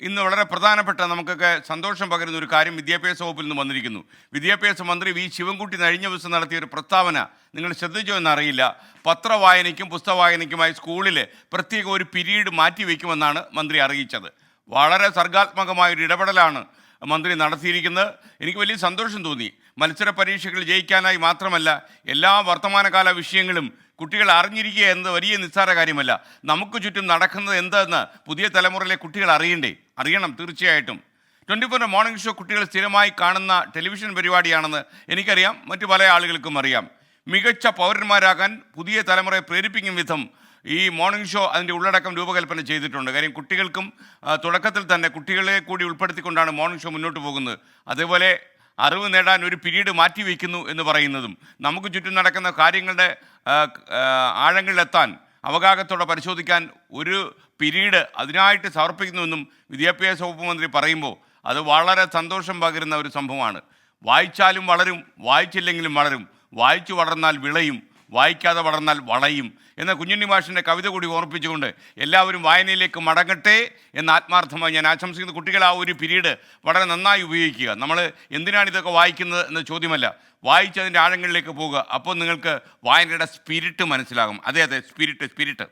ഇന്ന് വളരെ പ്രധാനപ്പെട്ട നമുക്കൊക്കെ സന്തോഷം പകരുന്ന ഒരു കാര്യം വിദ്യാഭ്യാസ വകുപ്പിൽ നിന്ന് വന്നിരിക്കുന്നു. വിദ്യാഭ്യാസ മന്ത്രി വി ശിവൻകുട്ടി കഴിഞ്ഞ ദിവസം നടത്തിയ ഒരു പ്രസ്താവന നിങ്ങൾ ശ്രദ്ധിച്ചോ എന്നറിയില്ല. പത്രവായനയ്ക്കും പുസ്തകവായനയ്ക്കുമായി സ്കൂളിൽ പ്രത്യേക ഒരു പീരീഡ് മാറ്റിവെക്കുമെന്നാണ് മന്ത്രി അറിയിച്ചത്. വളരെ സർഗാത്മകമായൊരു ഇടപെടലാണ് മന്ത്രി നടത്തിയിരിക്കുന്നത്. എനിക്ക് വലിയ സന്തോഷം തോന്നി. മത്സര പരീക്ഷകൾ ജയിക്കാനായി മാത്രമല്ല, എല്ലാ വർത്തമാനകാല വിഷയങ്ങളും കുട്ടികൾ അറിഞ്ഞിരിക്കുക എന്നത് വലിയ നിസ്സാര കാര്യമല്ല. നമുക്ക് ചുറ്റും നടക്കുന്നത് എന്തെന്ന് പുതിയ തലമുറയിലെ കുട്ടികൾ അറിയണം തീർച്ചയായിട്ടും. 24 മോർണിംഗ് ഷോ കുട്ടികൾ സ്ഥിരമായി കാണുന്ന ടെലിവിഷൻ പരിപാടിയാണെന്ന് എനിക്കറിയാം, മറ്റു പല ആളുകൾക്കും അറിയാം. മികച്ച പൗരന്മാരാകാൻ പുതിയ തലമുറയെ പ്രേരിപ്പിക്കും വിധം ഈ മോർണിംഗ് ഷോ അതിൻ്റെ ഉള്ളടക്കം രൂപകൽപ്പന ചെയ്തിട്ടുണ്ട്. കാര്യം കുട്ടികൾക്കും തുടക്കത്തിൽ തന്നെ കുട്ടികളെ കൂടി ഉൾപ്പെടുത്തിക്കൊണ്ടാണ് മോർണിംഗ് ഷോ മുന്നോട്ട് പോകുന്നത്. അതേപോലെ അറിവ് നേടാൻ ഒരു പീരീഡ് മാറ്റിവെക്കുന്നു എന്ന് പറയുന്നതും നമുക്ക് ചുറ്റും നടക്കുന്ന കാര്യങ്ങളുടെ ആഴങ്ങളിലെത്താൻ അവഗാഹത്തോടെ പരിശോധിക്കാൻ ഒരു പീരീഡ് അതിനായിട്ട് സമർപ്പിക്കുന്നുവെന്നും വിദ്യാഭ്യാസ വകുപ്പ് മന്ത്രി പറയുമ്പോൾ അത് വളരെ സന്തോഷം പകരുന്ന ഒരു സംഭവമാണ്. വായിച്ചാലും വളരും, വായിച്ചില്ലെങ്കിലും വളരും. വായിച്ചു വളർന്നാൽ വിളയും, വായിക്കാതെ വളർന്നാൽ വളയും എന്ന കുഞ്ഞുണ്ണി മാഷിൻ്റെ കവിത കൂടി ഓർപ്പിച്ചുകൊണ്ട് എല്ലാവരും വായനയിലേക്ക് മടങ്ങട്ടെ എന്ന് ആത്മാർത്ഥമായി ഞാൻ ആശംസിക്കുന്നു. കുട്ടികൾ ആ ഒരു പീരീഡ് വളരെ നന്നായി ഉപയോഗിക്കുക. നമ്മൾ എന്തിനാണ് ഇതൊക്കെ വായിക്കുന്നത് എന്ന ചോദ്യമല്ല, വായിച്ചതിൻ്റെ ആഴങ്ങളിലേക്ക് പോകുക. അപ്പോൾ നിങ്ങൾക്ക് വായനയുടെ സ്പിരിറ്റ് മനസ്സിലാകും. അതെ, സ്പിരിറ്റ്.